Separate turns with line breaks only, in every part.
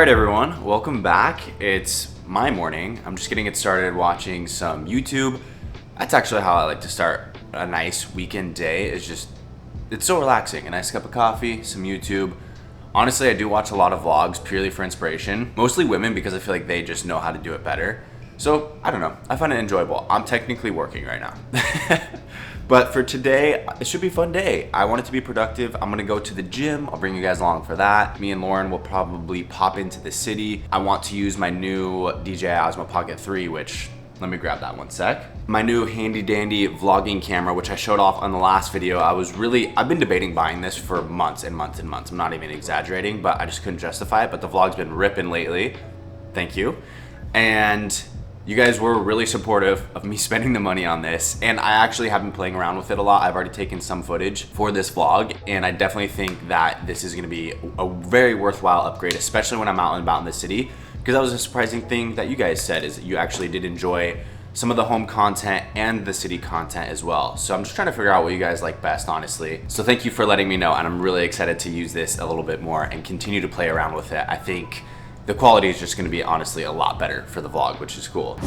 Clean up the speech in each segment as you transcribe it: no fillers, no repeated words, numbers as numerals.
All right, everyone, welcome back. It's my morning. I'm just getting it started watching some YouTube. That's actually how I like to start a nice weekend day. It's so relaxing. A nice cup of coffee, some YouTube. Honestly, I do watch a lot of vlogs purely for inspiration. Mostly women because I feel like they just know how to do it better. So, I don't know. I find it enjoyable. I'm technically working right now. But for today, it should be a fun day. I want it to be productive. I'm gonna go to the gym. I'll bring you guys along for that. Me and Lauren will probably pop into the city. I want to use my new DJI Osmo Pocket 3, which, let me grab that one sec. My new handy dandy vlogging camera, which I showed off on the last video. I've been debating buying this for months and months and months. I'm not even exaggerating, but I just couldn't justify it. But the vlog's been ripping lately. Thank you. And you guys were really supportive of me spending the money on this, and I actually have been playing around with it a lot. I've already taken some footage for this vlog, and I definitely think that this is gonna be a very worthwhile upgrade, especially when I'm out and about in the city, because that was a surprising thing that you guys said, is that you actually did enjoy some of the home content and the city content as well. So I'm just trying to figure out what you guys like best, honestly. So thank you for letting me know, and I'm really excited to use this a little bit more and continue to play around with it. I think the quality is just gonna be honestly a lot better for the vlog, which is cool.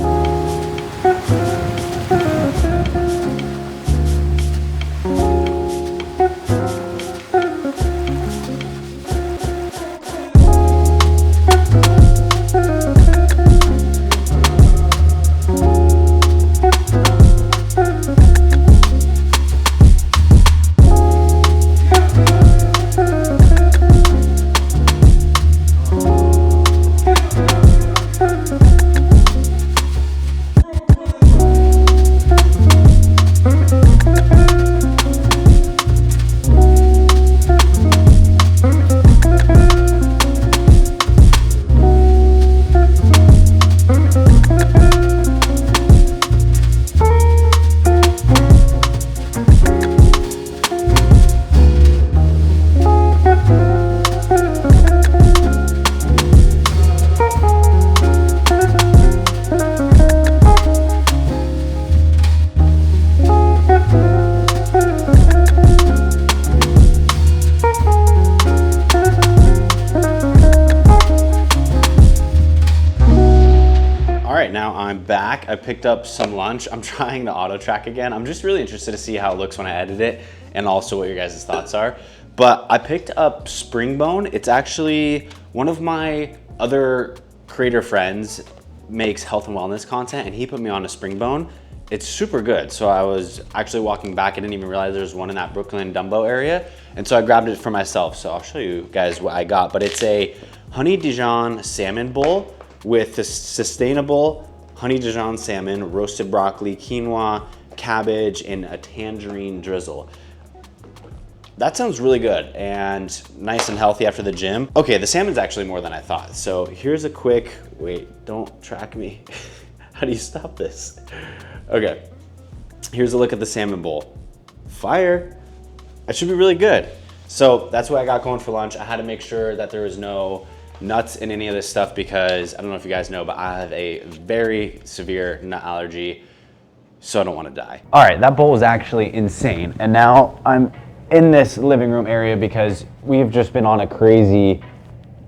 Now I'm back. I picked up some lunch. I'm trying the auto track again. I'm just really interested to see how it looks when I edit it and also what your guys' thoughts are. But I picked up Springbone. It's actually one of my other creator friends makes health and wellness content, and he put me on a Springbone. It's super good. So I was actually walking back. I didn't even realize there was one in that Brooklyn Dumbo area. And so I grabbed it for myself. So I'll show you guys what I got. But it's a honey Dijon salmon bowl with the sustainable honey Dijon salmon, roasted broccoli, quinoa, cabbage, and a tangerine drizzle. That sounds really good and nice and healthy after the gym. Okay, the salmon's actually more than I thought. So here's a quick, wait, don't track me. How do you stop this? Okay, here's a look at the salmon bowl. Fire, that should be really good. So that's what I got going for lunch. I had to make sure that there was no nuts in any of this stuff because I don't know if you guys know, but I have a very severe nut allergy, so I don't want to die. All right, that bowl was actually insane. And now I'm in this living room area because we've just been on a crazy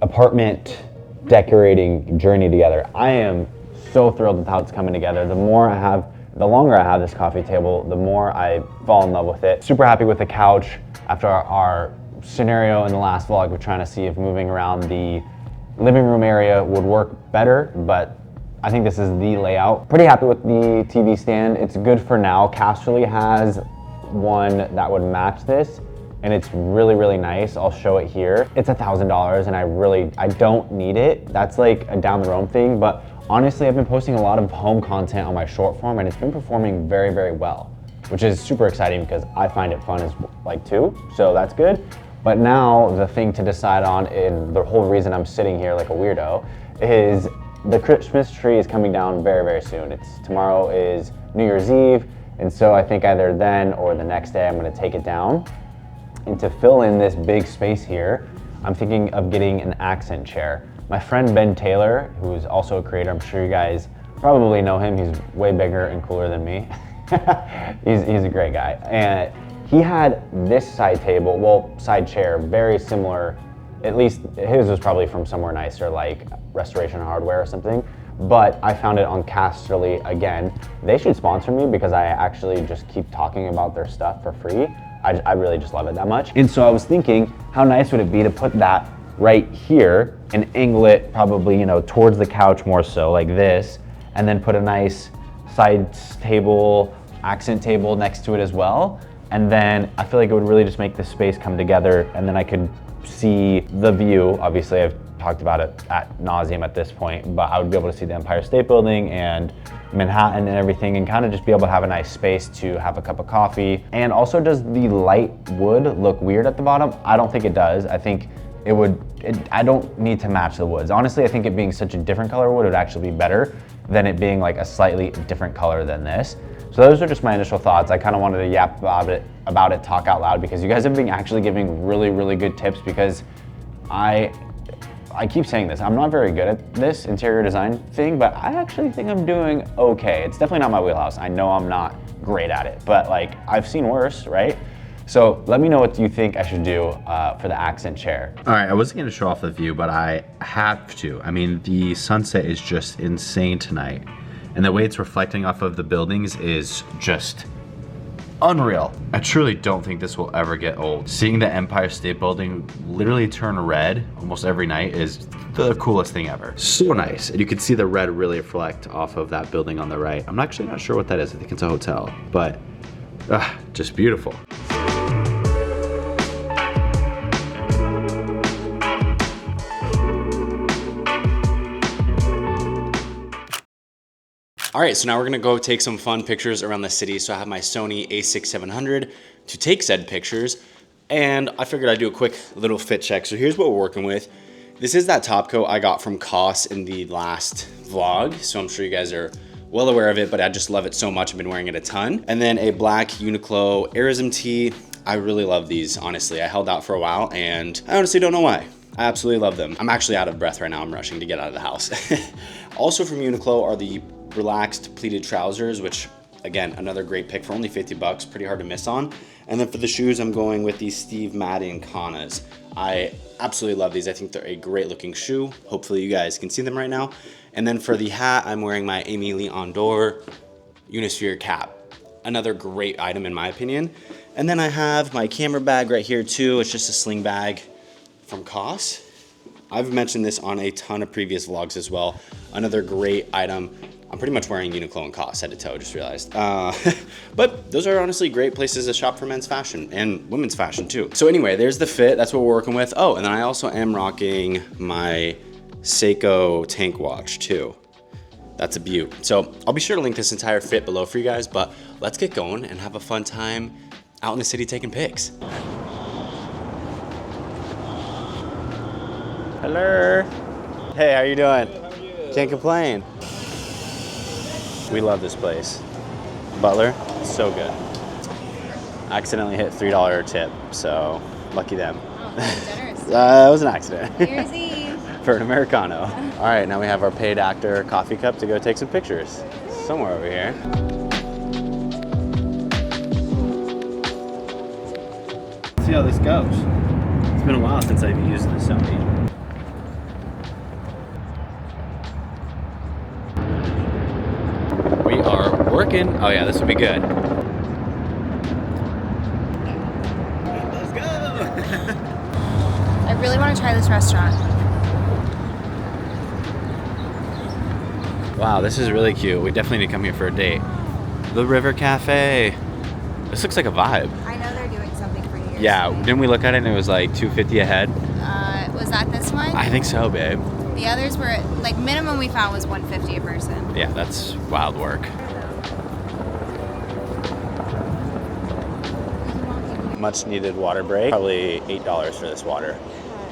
apartment decorating journey together. I am so thrilled with how it's coming together. The longer I have this coffee table, the more I fall in love with it. Super happy with the couch after our scenario in the last vlog of trying to see if moving around the living room area would work better, but I think this is the layout. Pretty happy with the TV stand. It's good for now. Casterly has one that would match this, and it's really, really nice. I'll show it here. It's $1,000, and I don't need it. That's like a down the road thing, but honestly, I've been posting a lot of home content on my short form, and it's been performing very, very well, which is super exciting because I find it fun too, so that's good. But now the thing to decide on, and the whole reason I'm sitting here like a weirdo, is the Christmas tree is coming down very, very soon. Tomorrow is New Year's Eve, and so I think either then or the next day I'm gonna take it down. And to fill in this big space here, I'm thinking of getting an accent chair. My friend Ben Taylor, who is also a creator, I'm sure you guys probably know him, he's way bigger and cooler than me. he's a great guy. And he had this side chair, very similar
At least his was probably from somewhere nicer, like Restoration Hardware or something. But I found it on Casterly again. They should sponsor me because I actually just keep talking about their stuff for free. I really just love it that much. And so I was thinking, how nice would it be to put that right here and angle it probably, you know, towards the couch more so, like this, and then put a nice side table, accent table next to it as well. And then I feel like it would really just make the space come together, and then I could see the view. Obviously, I've talked about it at nauseum at this point, but I would be able to see the Empire State Building and Manhattan and everything, and kind of just be able to have a nice space to have a cup of coffee. And also, does the light wood look weird at the bottom? I don't think it does. I think it would, I don't need to match the woods. Honestly, I think it being such a different color wood would actually be better than it being like a slightly different color than this. So those are just my initial thoughts. I kind of wanted to yap about it, talk out loud, because you guys have been actually giving really, really good tips, because I keep saying this, I'm not very good at this interior design thing, but I actually think I'm doing okay. It's definitely not my wheelhouse. I know I'm not great at it, but like I've seen worse, right? So let me know what you think I should do for the accent chair.
All right, I wasn't gonna show off the view, but I have to. I mean, the sunset is just insane tonight. And the way it's reflecting off of the buildings is just unreal. I truly don't think this will ever get old. Seeing the Empire State Building literally turn red almost every night is the coolest thing ever. So nice. And you can see the red really reflect off of that building on the right. I'm actually not sure what that is. I think it's a hotel, but just beautiful. All right, so now we're gonna go take some fun pictures around the city. So I have my Sony a6700 to take said pictures, and I figured I'd do a quick little fit check. So here's what we're working with. This is that top coat I got from COS in the last vlog, so I'm sure you guys are well aware of it, but I just love it so much. I've been wearing it a ton. And then a black Uniqlo Aerism tee. I really love these, honestly. I held out for a while, and I honestly don't know why. I absolutely love them. I'm actually out of breath right now. I'm rushing to get out of the house. Also from Uniqlo are the relaxed pleated trousers, which again, another great pick for only 50 bucks, pretty hard to miss on. And then for the shoes, I'm going with these Steve Madden Kanas. I absolutely love these. I think they're a great looking shoe. Hopefully you guys can see them right now. And then for the hat, I'm wearing my Amy Leon Dore Unisphere cap. Another great item in my opinion. And then I have my camera bag right here too. It's just a sling bag from COS. I've mentioned this on a ton of previous vlogs as well. Another great item. I'm pretty much wearing Uniqlo and COS head to toe, just realized. But those are honestly great places to shop for men's fashion and women's fashion too. So anyway, there's the fit, that's what we're working with. Oh, and then I also am rocking my Seiko tank watch too. That's a beaut. So I'll be sure to link this entire fit below for you guys, but let's get going and have a fun time out in the city taking pics. Hello. Hey, how you doing?
Good, how are you?
Can't complain. We love this place. Butler, so good. Accidentally hit $3 tip, so lucky them.
Oh, that's generous.
It was an accident.
New Year's Eve.
For an Americano. All right, now we have our paid actor coffee cup to go take some pictures. Somewhere over here. See how this goes. It's been a while since I've used the Sony. We are working. Oh yeah, this will be good. Let's go.
I really want to try this restaurant.
Wow, this is really cute. We definitely need to come here for a date. The River Cafe. This looks like a vibe.
I know they're doing something for New Year's
Yeah,
Eve.
didn't we look at it and it was like $250 a head?
Was that this one?
I think so, babe.
The others were, like, minimum we found was $150 a person.
Yeah, that's wild work. Much needed water break. Probably $8 for this water.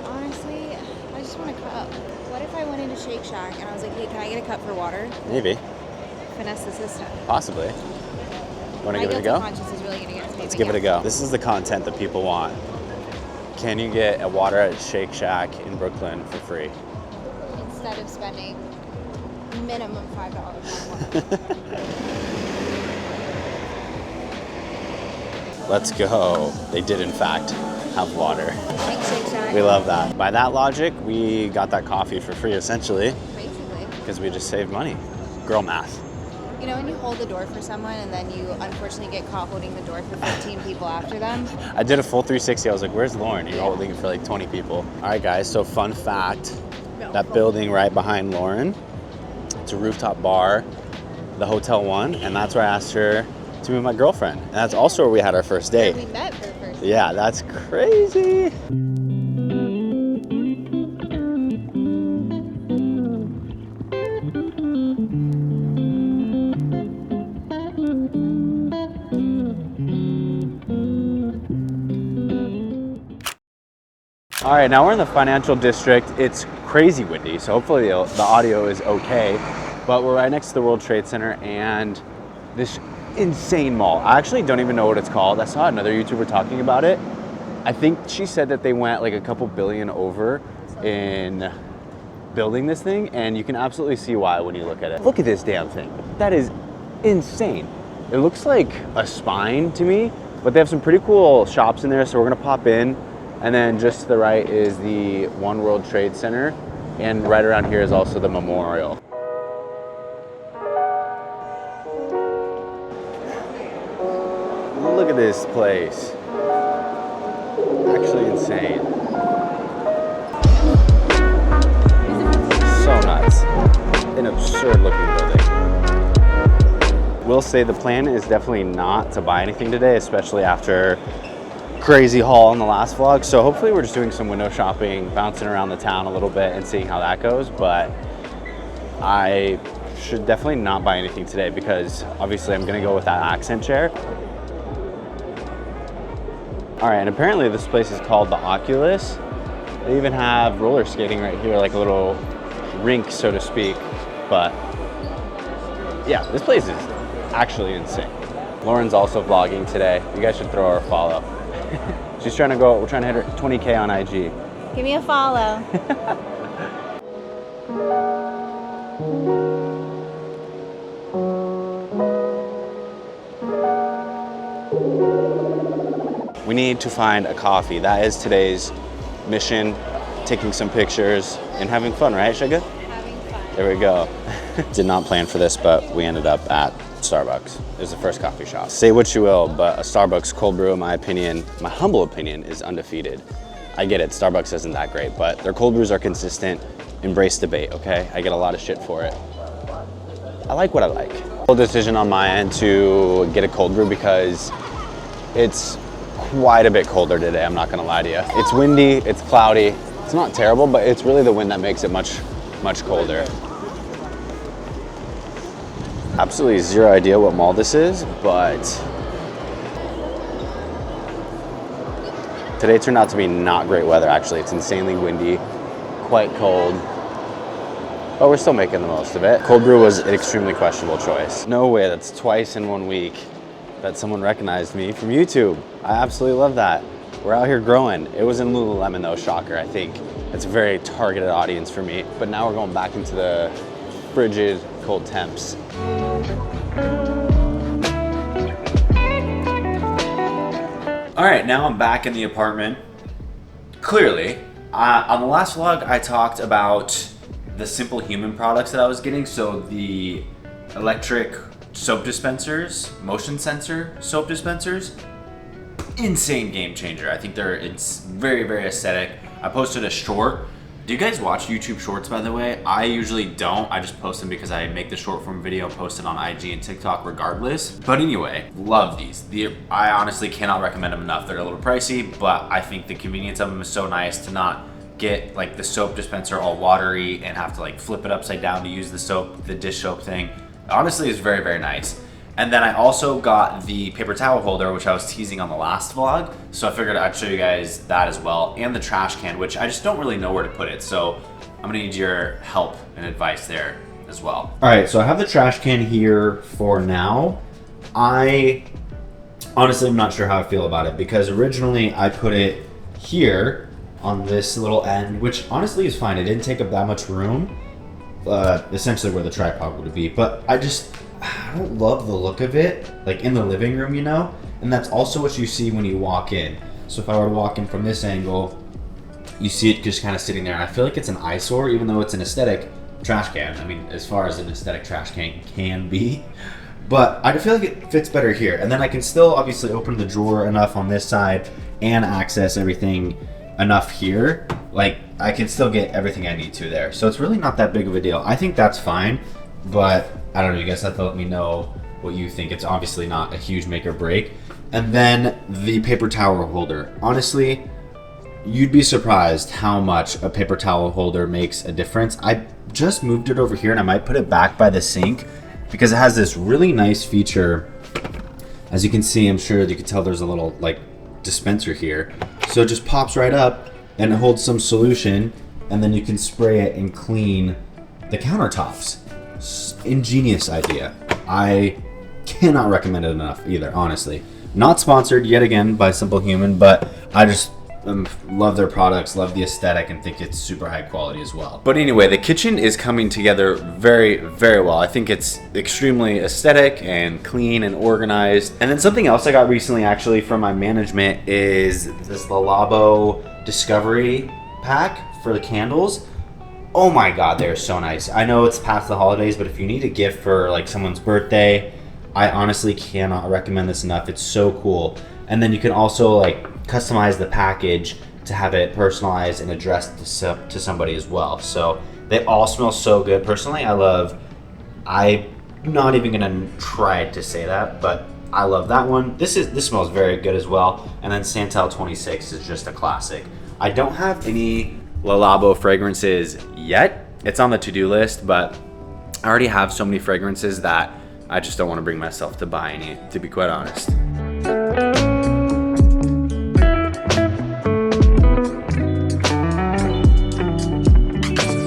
Honestly, I just want a cup. What if I went into Shake Shack and I was like, hey, can I get a cup for water?
Maybe.
Finesse the system.
Possibly. Want to give it a go?
My guilty conscience is really going to get to me.
Let's
but
give it a
yeah.
go. This is the content that people want. Can you get a water at Shake Shack in Brooklyn for free?
Instead of spending minimum $5 on water.
Let's go. They did, in fact. have water.
Thanks, Shake Shack.
We love that. By that logic, we got that coffee for free, essentially,
Basically.
because we just saved money. Girl math.
You know when you hold the door for someone and then you unfortunately get caught holding the door for 15 people after them?
I did a full 360. I was like, where's Lauren? You're holding it for like 20 people. All right, guys, so fun fact, that building right behind Lauren, it's a rooftop bar, the Hotel One, and that's where I asked her to be my girlfriend. And that's also where we had our first date.
We met for the first time.
Yeah, that's crazy. All right, now we're in the financial district. It's crazy windy, so hopefully the audio is okay. But we're right next to the World Trade Center and this insane mall. I actually don't even know what it's called. I saw another YouTuber talking about it. I think she said that they went like a couple billion over in building this thing, and you can absolutely see why when you look at it. Look at this damn thing. That is insane. It looks like a spine to me, but they have some pretty cool shops in there, so we're gonna pop in. And then just to the right is the One World Trade Center, and right around here is also the memorial. Look at this place. Actually insane. So nuts. An absurd looking building. Will say the plan is definitely not to buy anything today, especially after crazy haul in the last vlog. So hopefully we're just doing some window shopping, bouncing around the town a little bit and seeing how that goes. But I should definitely not buy anything today because obviously I'm gonna go with that accent chair. All right, and apparently this place is called the Oculus. They even have roller skating right here, like a little rink, so to speak. But yeah, this place is actually insane. Lauren's also vlogging today. You guys should throw her a follow. She's trying to go, we're trying to hit her 20K on IG.
Give me a follow.
We need to find a coffee. That is today's mission, taking some pictures and having fun, right, Sugar?
Having fun.
There we go. Did not plan for this, but we ended up at Starbucks. It was the first coffee shop. Say what you will, but a Starbucks cold brew, in my opinion, my humble opinion, is undefeated. I get it, Starbucks isn't that great, but their cold brews are consistent. Embrace debate, okay? I get a lot of shit for it. I like what I like. Full decision on my end to get a cold brew because it's quite a bit colder today, I'm not gonna lie to you. It's windy, it's cloudy. It's not terrible, but it's really the wind that makes it much colder. Absolutely zero idea what mall this is, but today turned out to be not great weather, actually. It's insanely windy, quite cold, but we're still making the most of it. Cold brew was an extremely questionable choice. No way, that's twice in 1 week that someone recognized me from YouTube. I absolutely love that. We're out here growing. It was in Lululemon though, shocker. I think it's a very targeted audience for me. But now we're going back into the frigid, cold temps. All right, now I'm back in the apartment. Clearly, on the last vlog, I talked about the Simple Human products that I was getting. So the electric soap dispensers, motion sensor soap dispensers, insane game changer. I think it's very, very aesthetic. I posted a short. Do you guys watch YouTube Shorts, by the way? I usually don't. I just post them because I make the short form video, post it on IG and TikTok regardless. But anyway, love these. I honestly cannot recommend them enough. They're a little pricey, but I think the convenience of them is so nice to not get like the soap dispenser all watery and have to like flip it upside down to use the soap, the dish soap thing. Honestly, it's very, very nice. And then I also got the paper towel holder, which I was teasing on the last vlog. So I figured I'd show you guys that as well. And the trash can, which I just don't really know where to put it. So I'm gonna need your help and advice there as well. All right, so I have the trash can here for now. I honestly am not sure how I feel about it because originally I put it here on this little end, which honestly is fine. It didn't take up that much room, essentially where the tripod would be. But I don't love the look of it, like in the living room, you know? And that's also what you see when you walk in. So if I were to walk in from this angle, you see it just kind of sitting there. I feel like it's an eyesore, even though it's an aesthetic trash can. I mean, as far as an aesthetic trash can be. But I feel like it fits better here. And then I can still obviously open the drawer enough on this side and access everything enough here. Like, I can still get everything I need to there. So it's really not that big of a deal. I think that's fine, but I don't know, you guys have to let me know what you think. It's obviously not a huge make or break. And then the paper towel holder. Honestly, you'd be surprised how much a paper towel holder makes a difference. I just moved it over here and I might put it back by the sink because it has this really nice feature. As you can see, I'm sure you can tell there's a little like dispenser here. So it just pops right up and it holds some solution, and then you can spray it and clean the countertops. Ingenious idea. I cannot recommend it enough either, honestly. Not sponsored yet again by Simple Human, but I just love their products, love the aesthetic, and think it's super high quality as well. But anyway, the kitchen is coming together very, very well. I think it's extremely aesthetic and clean and organized. And then something else I got recently actually from my management is this Lalabo Discovery pack for the candles. Oh my God, they're so nice. I know it's past the holidays, but if you need a gift for like someone's birthday, I honestly cannot recommend this enough. It's so cool. And then you can also like customize the package to have it personalized and addressed to somebody as well. So they all smell so good. Personally, I'm not even gonna try to say that, but I love that one. This smells very good as well. And then Santal 26 is just a classic. I don't have any Lalabo fragrances yet. It's on the to-do list, but I already have so many fragrances that I just don't want to bring myself to buy any, to be quite honest.